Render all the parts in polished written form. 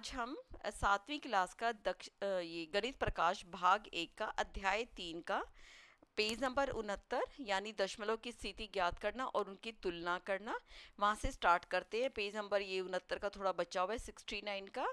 आज हम सातवीं क्लास का ये गणित प्रकाश भाग 1 का अध्याय 3 का पेज नंबर 69 यानी दशमलव की स्थिति ज्ञात करना और उनकी तुलना करना, वहां से स्टार्ट करते हैं। पेज नंबर ये 69 का थोड़ा बचा हुआ है 69 का।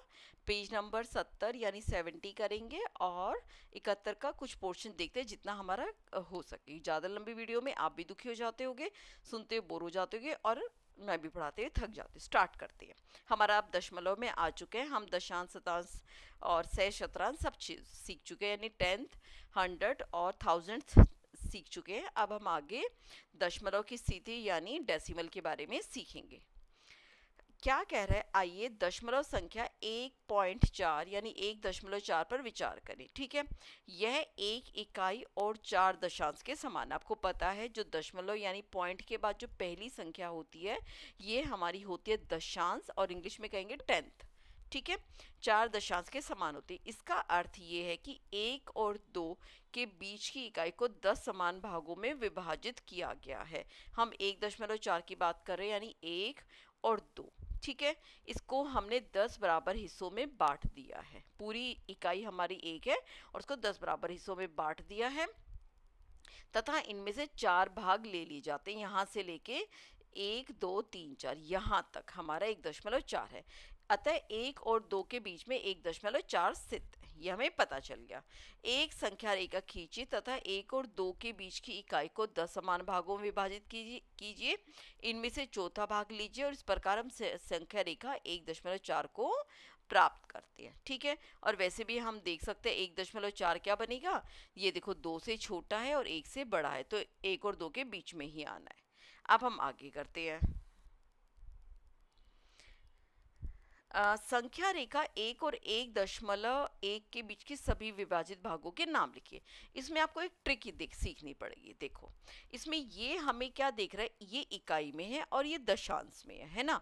पेज नंबर 70 यानी 70 करेंगे और 71 का कुछ पोर्शन देखते हैं जितना हमारा हो सके। ज़्यादा लंबी वीडियो में आप भी दुखी हो जाते होगे, सुनते हुए बोर हो जाते होगे और मैं भी पढ़ाते हुए थक जाती। स्टार्ट करते हैं। हमारा अब दशमलव में आ चुके हैं हम। दशांश, शतांश और सह शतरांश सब चीज सीख चुके हैं, यानी टेंथ, हंड्रेड और थाउजेंड सीख चुके हैं। अब हम आगे दशमलव की स्थिति यानी डेसिमल के बारे में सीखेंगे। क्या कह रहा है, आइए दशमलव संख्या 1.4 यानी 1.4 पर विचार करें। ठीक है, यह एक इकाई और 4 दशांश के समान। आपको पता है जो दशमलव यानी पॉइंट के बाद जो पहली संख्या होती है ये हमारी होती है दशांश, और इंग्लिश में कहेंगे टेंथ। ठीक है, 4 दशांश के समान होती है। इसका अर्थ ये है कि 1 और 2 के बीच की इकाई को 10 समान भागों में विभाजित किया गया है। हम 1.4 की बात कर रहे हैं, यानी 1 और 2। ठीक है, इसको हमने 10 बराबर हिस्सों में बांट दिया है। पूरी इकाई हमारी 1 है और उसको 10 बराबर हिस्सों में बांट दिया है तथा इनमें से 4 भाग ले लिए जाते हैं। यहाँ से लेके 1, 2, 3, 4 यहाँ तक हमारा 1.4 है। अतः 1 और 2 के बीच में 1.4 स्थित है, यह हमें पता चल गया। एक संख्या रेखा खींचिए तथा 1 और 2 के बीच की इकाई को 10 समान भागों में विभाजित कीजिए। इनमें से चौथा भाग लीजिए और इस प्रकार हम संख्या रेखा 1.4 को प्राप्त करते हैं। ठीक है, और वैसे भी हम देख सकते हैं 1.4 क्या बनेगा। ये देखो 2 से छोटा है और 1 से बड़ा है, तो 1 और 2 के बीच में ही आना है। अब हम आगे करते हैं। संख्या रेखा 1 और 1.1 के बीच के सभी विभाजित भागों के नाम लिखिए। इसमें आपको एक ट्रिक सीखनी पड़ेगी। देखो, इसमें ये हमें क्या देख रहा है, ये इकाई में है और ये दशांश में है ना।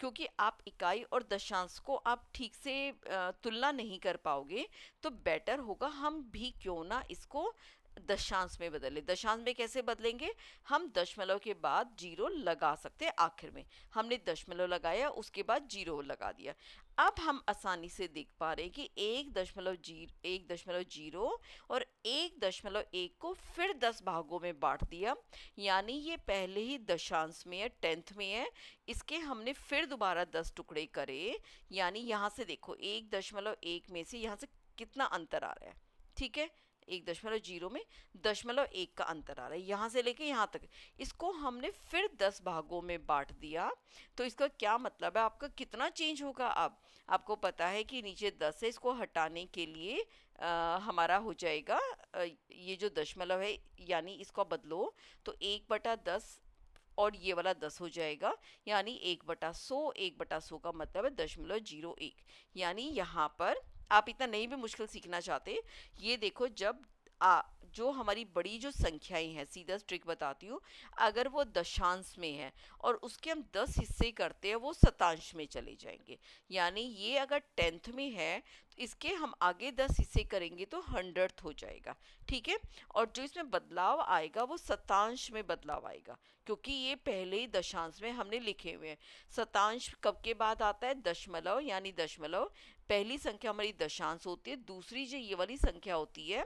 क्योंकि आप इकाई और दशांश को आप ठीक से तुलना नहीं कर पाओगे, तो बेटर होगा हम भी क्यों ना इसको दशांश में बदले। दशांश में कैसे बदलेंगे, हम दशमलव के बाद जीरो लगा सकते हैं आखिर में। हमने दशमलव लगाया, उसके बाद जीरो लगा दिया। अब हम आसानी से देख पा रहे हैं कि 1.0 और 1.1 को फिर 10 भागों में बांट दिया, यानी ये पहले ही दशांश में है, टेंथ में है। इसके हमने फिर दोबारा 10 टुकड़े करे, यानी यहाँ से देखो 1.1 में से यहाँ से कितना अंतर आ रहा है। ठीक है, 1.0 में 1 का अंतर आ रहा है, यहाँ से लेके यहाँ तक। इसको हमने फिर 10 भागों में बांट दिया, तो इसका क्या मतलब है, आपका कितना चेंज होगा। अब आपको पता है कि नीचे 10 है, इसको हटाने के लिए हमारा हो जाएगा ये जो दशमलव है, यानी इसको बदलो तो 1/10 और ये वाला 10 हो जाएगा, यानी 1/100। 1/100 का मतलब है 0.01। यानी यहाँ पर आप इतना नहीं भी मुश्किल सीखना चाहते, ये देखो जब जो हमारी बड़ी जो संख्याएं हैं, सीधा ट्रिक बताती हूँ, अगर वो दशांश में है और उसके हम 10 हिस्से करते हैं, वो शतांश में चले जाएंगे। यानी ये अगर टेंथ में है तो इसके हम आगे 10 हिस्से करेंगे तो 100th हो जाएगा। ठीक है, और जो इसमें बदलाव आएगा वो शतांश में बदलाव आएगा, क्योंकि ये पहले ही दशांश में हमने लिखे हुए हैं। शतांश कब के बाद आता है, दशमलव, यानी दशमलव पहली संख्या हमारी दशांश होती है, दूसरी जो ये वाली संख्या होती है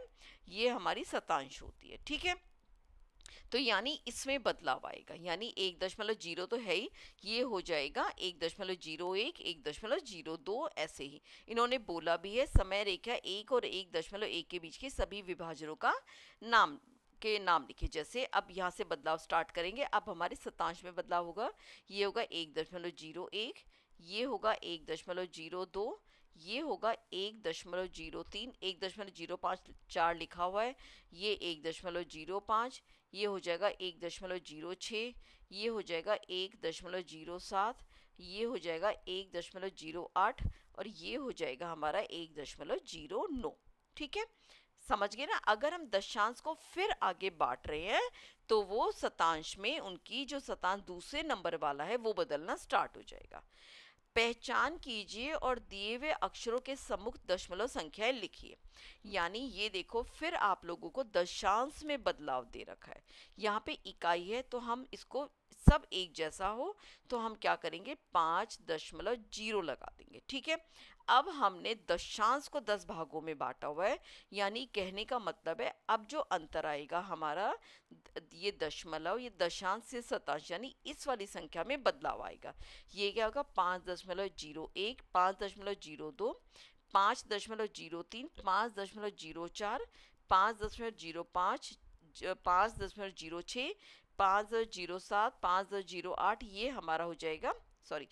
ये हमारी शतांश होती है। ठीक है, तो यानी इसमें बदलाव आएगा, यानी 1.0 तो है ही, ये हो जाएगा 1.01, 1.02, ऐसे ही इन्होंने बोला भी है। समय रेखा 1 और 1.1 के बीच के सभी विभाजनों का नाम लिखे। जैसे अब यहाँ से बदलाव स्टार्ट करेंगे, अब हमारे शतांश में बदलाव होगा। ये होगा 1.01, ये होगा 1.02, ये होगा 1.03, 1.05 लिखा हुआ है, ये 1.05, ये हो जाएगा 1.06, ये हो जाएगा 1.07, ये हो जाएगा 1.08 और ये हो जाएगा हमारा 1.09। ठीक है, समझ गए ना। अगर हम दशांश को फिर आगे बांट रहे हैं तो वो शतांश में उनकी जो शतांश दूसरे नंबर वाला है वो बदलना स्टार्ट हो जाएगा। पहचान कीजिए और दिए हुए अक्षरों के सम्मुख दशमलव संख्याएं लिखिए। यानी ये देखो फिर आप लोगों को दशांश में बदलाव दे रखा है। यहाँ पे इकाई है तो हम इसको सब एक जैसा हो तो हम क्या करेंगे, 5.0 लगा देंगे। ठीक है, अब हमने दशांश को 10 भागों में बांटा हुआ है, यानी कहने का मतलब है अब जो अंतर आएगा हमारा, ये दशमलव, ये दशांश से शतांश यानी इस वाली संख्या में बदलाव आएगा। ये क्या होगा, 5.01, 5.02, 5.03, 5.04, 5.05, 5.06, 5.07, 5.08, ये हमारा हो जाएगा, सॉरी,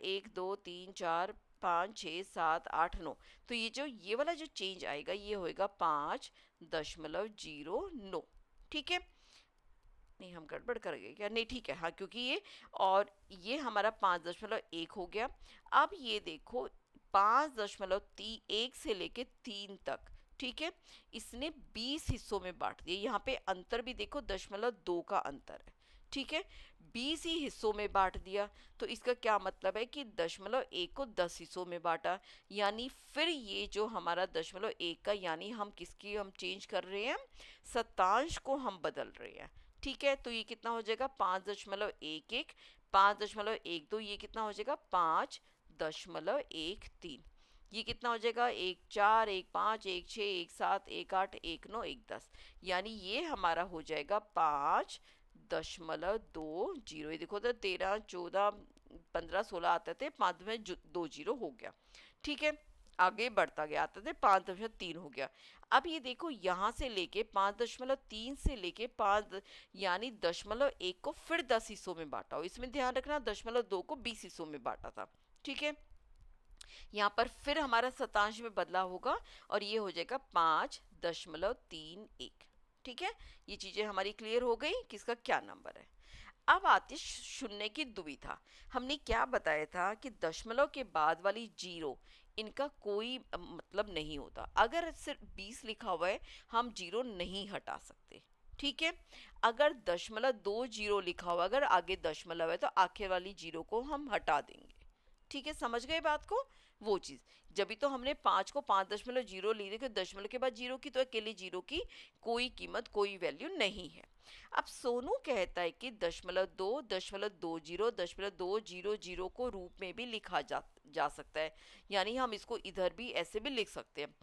1 2 3 4 5 6 7 8 9। तो ये वाला जो चेंज आएगा ये होएगा 5.09। ठीक है, नहीं हम गड़बड़ कर गए क्या, नहीं ठीक है, हाँ, क्योंकि ये हमारा 5.1 हो गया। अब ये देखो 5.1 से लेके 3 तक, ठीक है, इसने 20 हिस्सों में बांट दिया। यहाँ पे अंतर भी देखो 0.2 का अंतर है, ठीक है, 20 ही हिस्सों में बांट दिया। तो इसका क्या मतलब है कि 0.1 को 10 हिस्सों में बांटा, यानी फिर ये जो हमारा 0.1 का, यानी हम किसकी हम चेंज कर रहे हैं, शतांश को हम बदल रहे हैं। ठीक है, तो ये कितना हो जाएगा, 5.11, 5.12, ये कितना हो जाएगा 5.13, ये कितना हो जाएगा 1 4 1 5 1 6 1 7 1 8 1 9 1 10, यानी ये हमारा हो जाएगा 5.20। ये देखो तो 13 14 15 16 आते थे, 5 में 2 जीरो हो गया। ठीक है, आगे बढ़ता गया, आते थे 5.3 हो गया। अब ये देखो यहाँ से लेके 5.3 से लेके 5, यानी 0.1 को फिर 10 हिस्सों में बांटा हो। इसमें ध्यान रखना 0.2 को 20 हिस्सों में बांटा था। ठीक है, यहाँ पर फिर हमारा शतांश में बदलाव होगा और ये हो जाएगा 5.31। ठीक है, ये चीजें हमारी क्लियर हो गई किसका क्या नंबर है। अब आती शून्य की दुविधा। हमने क्या बताया था कि दशमलव के बाद वाली जीरो, इनका कोई मतलब नहीं होता। अगर सिर्फ 20 लिखा हुआ है हम जीरो नहीं हटा सकते। ठीक है, अगर 0.20 लिखा हुआ, अगर आगे दशमलव है तो आखिर वाली जीरो को हम हटा देंगे। ठीक है, समझ गए बात को, वो चीज। जब भी तो हमने 5 को 5.0 ली थी, दशमलव के बाद जीरो की, तो अकेले जीरो की कोई कीमत, कोई वैल्यू नहीं है। अब सोनू कहता है कि 0.2 को रूप में भी लिखा जा सकता है, यानी हम इसको इधर भी ऐसे भी लिख सकते हैं।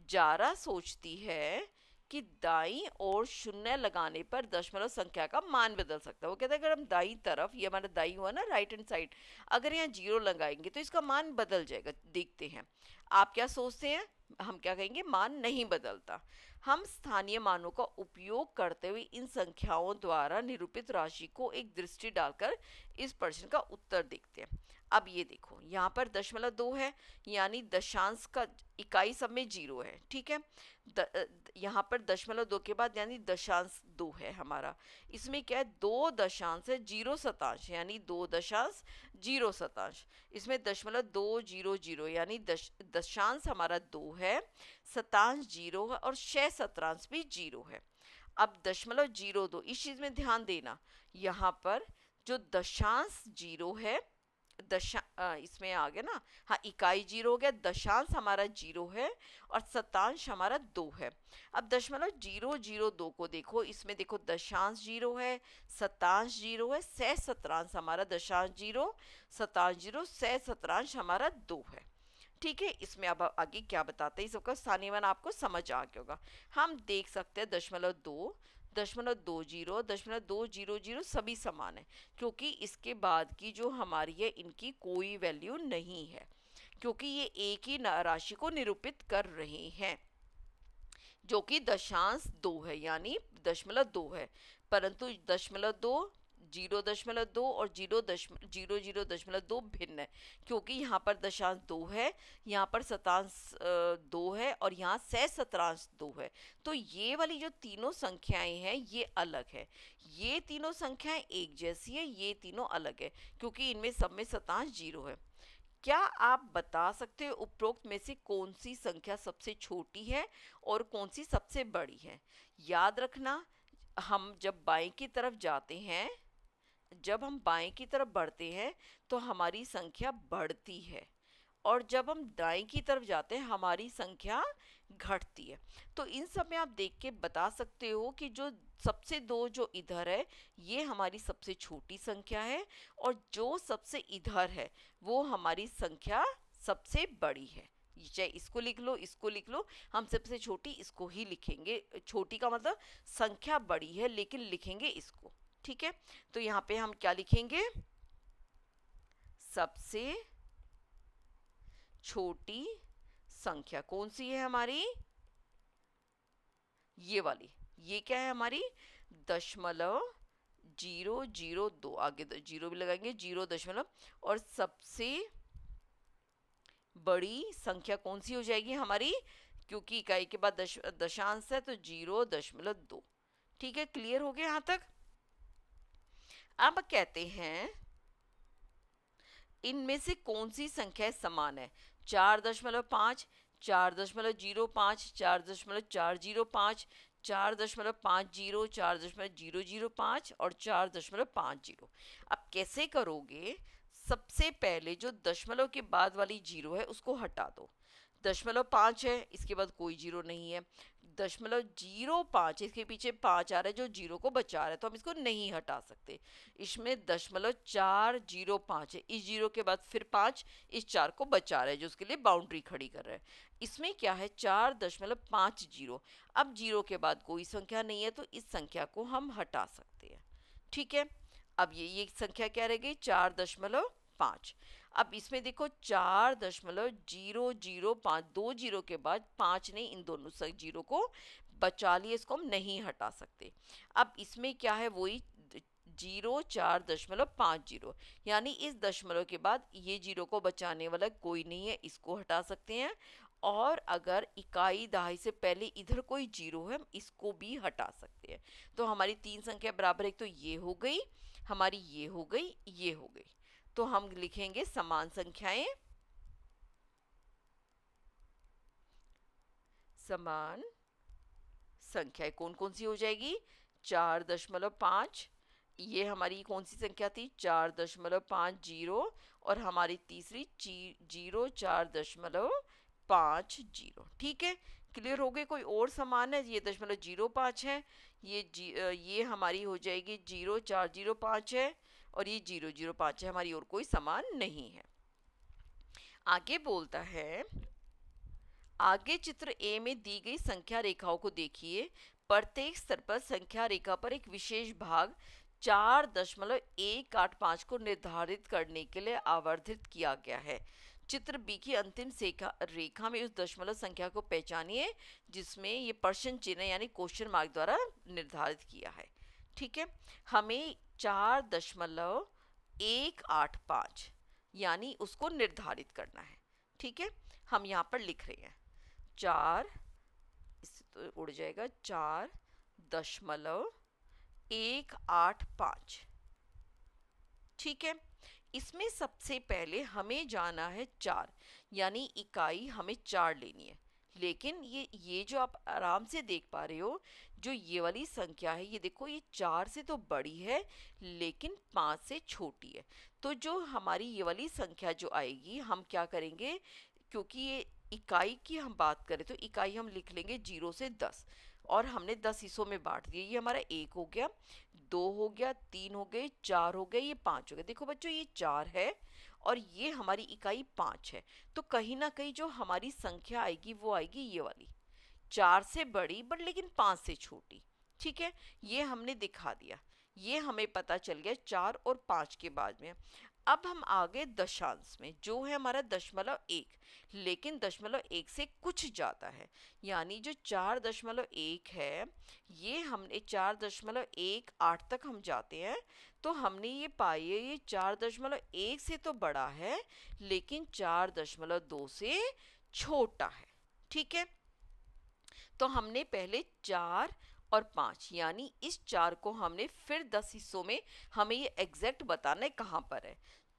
जारा सोचती है कि दाईं ओर शून्य लगाने पर दशमलव संख्या का मान बदल सकता है। वो कहता है अगर हम दाईं तरफ, ये हमारा दाईं हुआ ना, राइट हैंड साइड, अगर यहाँ जीरो लगाएंगे तो इसका मान बदल जाएगा। देखते हैं आप क्या सोचते हैं। हम क्या कहेंगे, मान नहीं बदलता। हम स्थानीय मानों का उपयोग करते हुए इन संख्याओं द्वारा निरूपित राशि को एक दृष्टि डालकर इस प्रश्न का उत्तर देखते हैं। अब ये देखो यहाँ पर 0.2 है, यानी दशांश का इकाई सब में जीरो है। ठीक है, यहाँ पर 0.2 के बाद यानी दशांश 2 है हमारा। इसमें क्या है, 2 दशांश है, 0 शतांश, यानी 2 दशांश 0 शतांश। इसमें 0.200 यानी दशांश हमारा 2 है, शतांश 0 है और 6 शतांश भी 0 है। अब 0.02, इस चीज में ध्यान देना, यहाँ पर जो दशांश 0 है, इसमें आ गया ना, हाँ, इकाई 0 हो गया, दशांश हमारा 0 है और शतांश हमारा 2 है। अब 0.002 को देखो, इसमें देखो दशांश 0 है, शतांश 0 है, सह शतांश हमारा दशांश 0, शतांश 0, सह शतांश हमारा 2 है। ठीक है, इसमें अब आगे क्या बताते हैं, सबका स्थानीय मान आपको समझ आ गया होगा। हम देख सकते हैं 0.2, 0.20, 0.200 सभी समान है, क्योंकि इसके बाद की जो हमारी है इनकी कोई वैल्यू नहीं है, क्योंकि ये एक ही राशि को निरूपित कर रहे हैं जो कि दशांश 2 है, यानी 0.2 है। परंतु 0.2, 0.2 और 0.00.2 भिन्न है, क्योंकि यहाँ पर दशांश 2 है, यहाँ पर शतांश 2 है और यहाँ सह शतांश 2 है। तो ये वाली जो तीनों संख्याएं हैं ये अलग है। ये तीनों संख्याएं एक जैसी है, ये तीनों अलग है, क्योंकि इनमें सब में शतांश 0 है। क्या आप बता सकते हो उपरोक्त में से कौन सी संख्या सबसे छोटी है और कौन सी सबसे बड़ी है। याद रखना, हम जब बाएं की तरफ जाते हैं, जब हम बाएं की तरफ बढ़ते हैं तो हमारी संख्या बढ़ती है, और जब हम दाएं की तरफ जाते हैं हमारी संख्या घटती है। तो इन सब में आप देख के बता सकते हो कि जो सबसे दो जो इधर है ये हमारी सबसे छोटी संख्या है, और जो सबसे इधर है वो हमारी संख्या सबसे बड़ी है। चाहे इसको लिख लो, इसको लिख लो, हम सबसे छोटी इसको ही लिखेंगे। छोटी का मतलब संख्या बड़ी है लेकिन लिखेंगे इसको। ठीक है, तो यहाँ पे हम क्या लिखेंगे, सबसे छोटी संख्या कौन सी है हमारी, ये वाली। ये क्या है हमारी, 0.002, आगे जीरो भी लगाएंगे, 0 और सबसे बड़ी संख्या कौन सी हो जाएगी हमारी, क्योंकि इकाई के बाद दशांश है तो 0.2। ठीक है, क्लियर हो गया यहाँ तक। अब कहते हैं इनमें से कौन सी संख्या समान है, 4.5, 4.05, 4.405, 4.50, 4.005 और 4.50। अब कैसे करोगे, सबसे पहले जो दशमलव के बाद वाली जीरो है उसको हटा दो। 0.5 है, इसके बाद कोई जीरो नहीं है। 0.05, इसके पीछे 5 आ रहा है जो जीरो को बचा रहा है, तो हम इसको नहीं हटा सकते। इसमें 0.405 है, इस जीरो के बाद फिर 5 इस 4 को बचा रहा है जो उसके लिए बाउंड्री खड़ी कर रहा है। इसमें क्या है, 4.50। अब जीरो के बाद कोई संख्या नहीं है तो इस संख्या को हम हटा सकते हैं। ठीक है, अब ये संख्या क्या रह गई, 4.5। अब इसमें देखो 4.005, 2 जीरो के बाद 5 ने इन दोनों जीरो को बचा लिया, इसको हम नहीं हटा सकते। अब इसमें क्या है, वही 4.50, यानी इस दशमलव के बाद ये जीरो को बचाने वाला कोई नहीं है, इसको हटा सकते हैं। और अगर इकाई दहाई से पहले इधर कोई जीरो है, हम इसको भी हटा सकते हैं। तो हमारी तीन संख्या बराबर, एक तो ये हो गई हमारी, ये हो गई, ये हो गई। तो हम लिखेंगे समान संख्याएं, समान संख्याएं कौन कौन सी हो जाएगी, 4.5, ये हमारी कौन सी संख्या थी, 4.50, और हमारी तीसरी 4.50। ठीक है, क्लियर हो गए। कोई और समान है, ये 0.05 है, ये हमारी हो जाएगी 0.405 है, और ये 0.05 है, हमारी और कोई समान नहीं है। आगे बोलता है, आगे चित्र ए में दी गई संख्या रेखाओं को देखिए। प्रत्येक स्तर पर संख्या रेखा पर एक विशेष भाग 4.185 को निर्धारित करने के लिए आवर्धित किया गया है। चित्र बी की अंतिम रेखा में उस दशमलव संख्या को पहचानिए जिसमें ये प्रश्न चिन्ह यानी क्वेश्चन मार्क द्वारा निर्धारित किया है। ठीक है, हमें 4.185 यानी उसको निर्धारित करना है। ठीक है, हम यहाँ पर लिख रहे हैं 4, इससे तो उड़ जाएगा, 4.185। ठीक है, इसमें सबसे पहले हमें जाना है 4, यानी इकाई हमें 4 लेनी है। लेकिन ये जो आप आराम से देख पा रहे हो, जो ये वाली संख्या है, ये देखो ये 4 से तो बड़ी है लेकिन 5 से छोटी है। तो जो हमारी ये वाली संख्या जो आएगी, हम क्या करेंगे, क्योंकि ये इकाई की हम बात करें तो इकाई हम लिख लेंगे 0 से 10, और हमने 10 हिस्सों में बांट दिया। ये हमारा 1 हो गया, 2 हो गया, 3 हो गए, 4 हो गए, ये 5 हो गया। देखो बच्चों, ये 4 है और ये हमारी इकाई 5 है, तो कहीं ना कहीं जो हमारी संख्या आएगी वो आएगी ये वाली, 4 से बड़ी बट लेकिन 5 से छोटी। ठीक है, ये हमने दिखा दिया, ये हमें पता चल गया 4 और 5 के बाद में। अब हम आगे दशांश में, जो है हमारा 0.1, लेकिन 0.1 से कुछ ज़्यादा है, यानी जो 4.1 है, ये हमने 4.18 तक हम जाते हैं, तो हमने ये पाई है ये 4.1 से तो बड़ा है लेकिन 4.2 से छोटा है। ठीक है, तो हमने पहले 4 और 5, यानी इस 4 को हमने फिर 10 हिस्सों में, हमें ये एग्जैक्ट बताना है कहाँ पर है,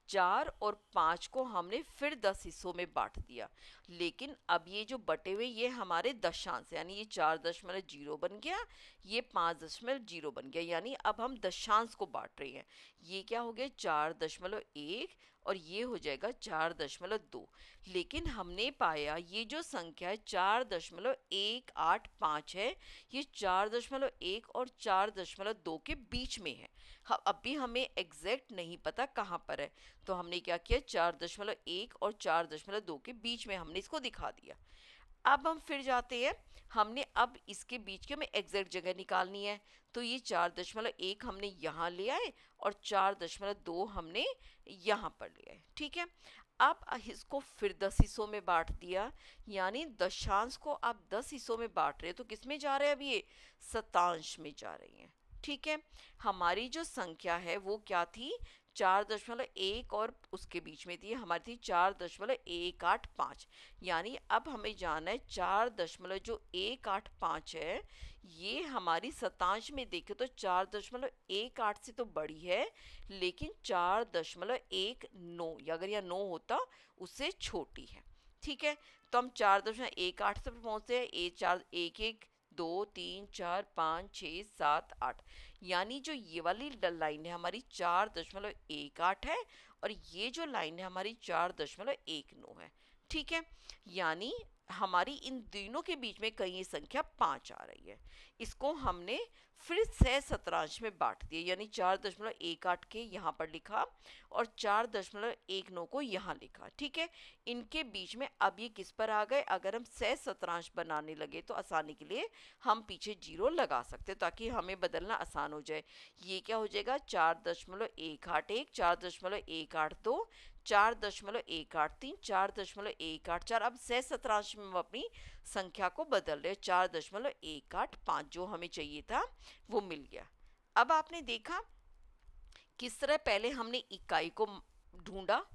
4 और 5 को हमने फिर 10 हिस्सों में बांट दिया। लेकिन अब ये जो बटे हुए ये हमारे दशांश, यानी ये 4.0 बन गया, ये 5.0 बन गया, यानी अब हम दशांश को बांट रहे हैं। ये क्या हो गया, 4.1 और ये हो जाएगा 4.2। लेकिन हमने पाया ये जो संख्या है 4.185 है, ये 4.1 और 4.2 के बीच में है। अभी हमें एग्जैक्ट नहीं पता कहाँ पर है, तो हमने क्या किया, 4.1 और 4.2 के बीच में हमने इसको दिखा दिया। अब हम फिर जाते हैं, हमने अब इसके बीच की हमें एग्जैक्ट जगह निकालनी है, तो ये 4.1 हमने यहाँ ले आए और 4.2 हमने यहाँ पर ले आए। ठीक है, अब इसको फिर 10 हिस्सों में बांट दिया, यानी दशांश को आप 10 हिस्सों में बांट रहे हैं, तो किस में जा रहे हैं, अब ये शतांश में जा रही हैं। ठीक है, हमारी जो संख्या है वो क्या थी, 4.1 और उसके बीच में थी, हमारी थी 4.185। यानी अब हमें जानना है 4.185 है, ये हमारी शतांश में देखे तो 4.18 से तो बड़ी है, लेकिन 4.19 अगर यह 9 होता उससे छोटी है। ठीक है, तो हम 4.18 से पहुंचते हैं, ए चार, एक एक 2 3 4 5 6 7 8, यानी जो ये वाली लाइन है हमारी 4.18 है और ये जो लाइन है हमारी 4.19 है। ठीक है, यानी हमारी इन दोनों के बीच में कहीं ये संख्या 5 आ रही है। इसको हमने फिर से शतरांश में बांट दिया, यानी 4.18 के यहाँ पर लिखा और 4.19 को यहाँ लिखा। ठीक है, इनके बीच में अब ये किस पर आ गए, अगर हम सह शतरांश बनाने लगे तो आसानी के लिए हम पीछे 0 लगा सकते ताकि हमें बदलना आसान हो जाए। ये क्या हो जाएगा, 4.181, 4.182, 4.183, 4.184। अब सह शतरांश में हम अपनी संख्या को बदल रहे, 4.185 जो हमें चाहिए था वो मिल गया। अब आपने देखा किस तरह पहले हमने इकाई को ढूंढा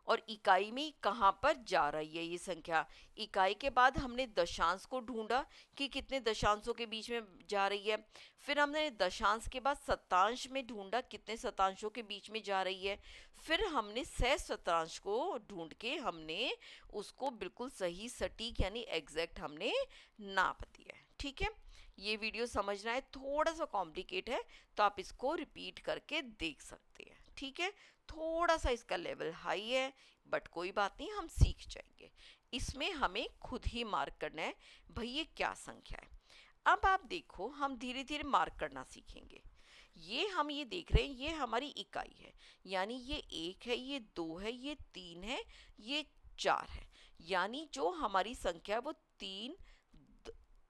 और इकाई में कहाँ पर जा रही है ये संख्या, इकाई के बाद हमने दशांश को ढूंढा कि कितने दशांशों के बीच में जा रही है, फिर हमने दशांश के बाद शतांश में ढूंढा कितने शतांशों के बीच में जा रही है, फिर हमने सह शतांश को ढूंढ के हमने उसको बिल्कुल सही सटीक यानी एग्जैक्ट हमने नाप दिया है। ठीक है, ये वीडियो समझना है थोड़ा सा कॉम्प्लिकेट है, तो आप इसको रिपीट करके देख सकते हैं। ठीक है, थोड़ा सा इसका लेवल हाई है बट कोई बात नहीं, हम सीख जाएंगे। इसमें हमें खुद ही मार्क करना है भाई ये क्या संख्या है। अब आप देखो हम धीरे धीरे मार्क करना सीखेंगे। ये हम ये देख रहे हैं ये हमारी इकाई है, यानी ये 1 है, ये 2 है, ये 3 है, ये 4 है, यानी जो हमारी संख्या है वो 3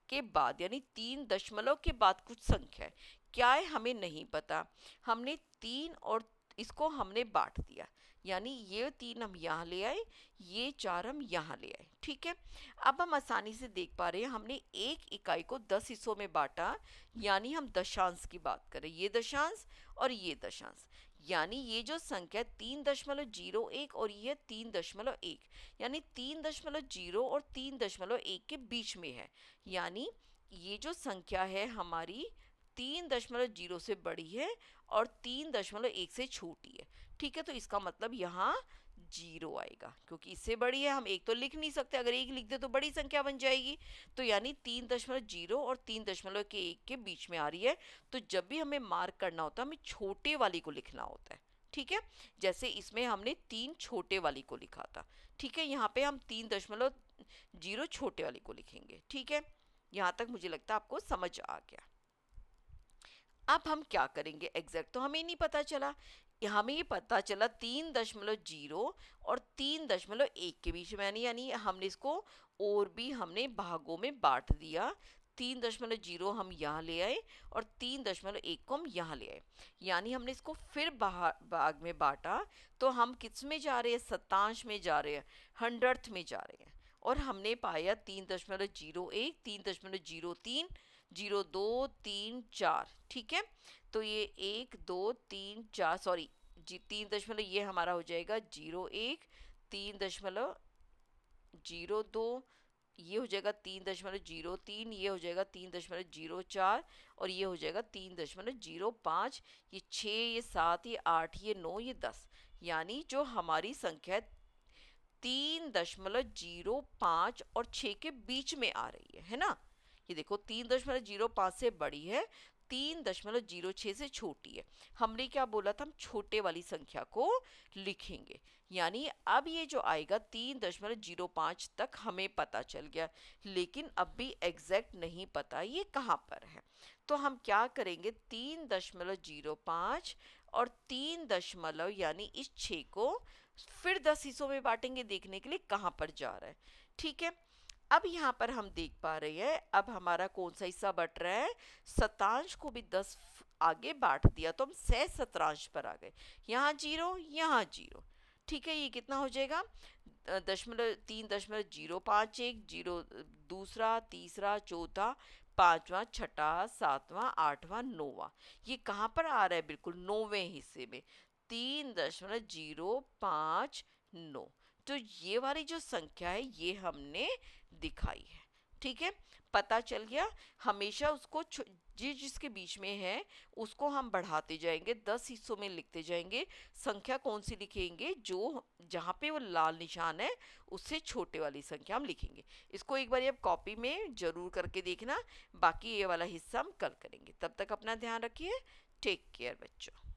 के बाद यानी 3 दशमलव के बाद कुछ संख्या है, क्या है हमें नहीं पता। हमने 3 और इसको हमने बांट दिया, यानी ये 3 हम यहाँ ले आए, ये 4 हम यहाँ ले आए। ठीक है, अब हम आसानी से देख पा रहे हैं हमने एक इकाई को 10 हिस्सों में बांटा, यानी हम दशांश की बात करें, ये दशांश और ये दशांश, यानी ये जो संख्या 3.01 और ये 3.1, यानी 3.0 और 3.1 के बीच में है, यानी ये जो संख्या है हमारी 3.0 से बड़ी है और 3.1 से छोटी है। ठीक है, तो इसका मतलब यहाँ 0 आएगा, क्योंकि इससे बड़ी है हम एक तो लिख नहीं सकते, अगर एक लिख दे तो बड़ी संख्या बन जाएगी, तो यानी 3.0 और 3.1 के बीच में आ रही है। तो जब भी हमें मार्क करना होता है हमें छोटे वाली को लिखना होता है। ठीक है, जैसे इसमें हमने 3 छोटे वाली को लिखा था। ठीक है, यहाँ पे हम 3.0 छोटे वाली को लिखेंगे। ठीक है, यहाँ तक मुझे लगता है आपको समझ आ गया। अब हम क्या करेंगे एग्जैक्ट तो हमें नहीं पता चला, हमें ये पता चला 3.0 और 3.1 के बीच में, यानी हमने इसको और भी हमने भागों में बांट दिया। 3.0 हम यहाँ ले आए और 3.1 को हम यहाँ ले आए, यानी हमने इसको फिर भाग में बांटा, तो हम किस में जा रहे हैं, शतांश में जा रहे हैं, हंड्रेड्थ में जा रहे हैं, और हमने पाया 3.01, 3.03, 0 2 3 4। ठीक है, तो ये 1 2 3 4 सॉरी जी 3 ये हमारा हो जाएगा 0 1, 3.02, ये हो जाएगा 3.03, ये हो जाएगा 3.04 और ये हो जाएगा 3.05, ये 6, ये 7, ये 8, ये 9, ये 10, यानी जो हमारी संख्या 3.05 और 6 के बीच में आ रही है ना। ये देखो 3.05 से बड़ी है, 3.06 से छोटी है। हमने क्या बोला था, हम छोटे वाली संख्या को लिखेंगे। यानी अब ये जो आएगा 3.05 तक हमें पता चल गया, लेकिन अब भी एग्जैक्ट नहीं पता ये कहाँ पर है। तो हम क्या करेंगे, 3.05 और 3 यानी इस 6 को फिर 10 हिस्सों में बांटेंगे देखने के लिए कहाँ पर जा रहा है। ठीक है, अब यहाँ पर हम देख पा रहे हैं अब हमारा कौन सा हिस्सा बट रहा है, शतांश को भी 10 आगे बांट दिया तो हम सह शतांश पर आ गए। यहाँ 0, यहाँ 0। ठीक है, ये कितना हो जाएगा, 3.051, 0 दूसरा, तीसरा, चौथा, पांचवा, छठा, सातवां, आठवां, नौवां। ये कहाँ पर आ रहा है, बिल्कुल 9वें हिस्से में, 3.059। तो ये वाली जो संख्या है ये हमने दिखाई है। ठीक है, पता चल गया। हमेशा उसको जिसके बीच में है उसको हम बढ़ाते जाएंगे, 10 हिस्सों में लिखते जाएंगे। संख्या कौन सी लिखेंगे, जो जहाँ पे वो लाल निशान है उससे छोटे वाली संख्या हम लिखेंगे। इसको एक बार आप कॉपी में जरूर करके देखना, बाकी ये वाला हिस्सा हम कल करेंगे। तब तक अपना ध्यान रखिए। टेक केयर बच्चों।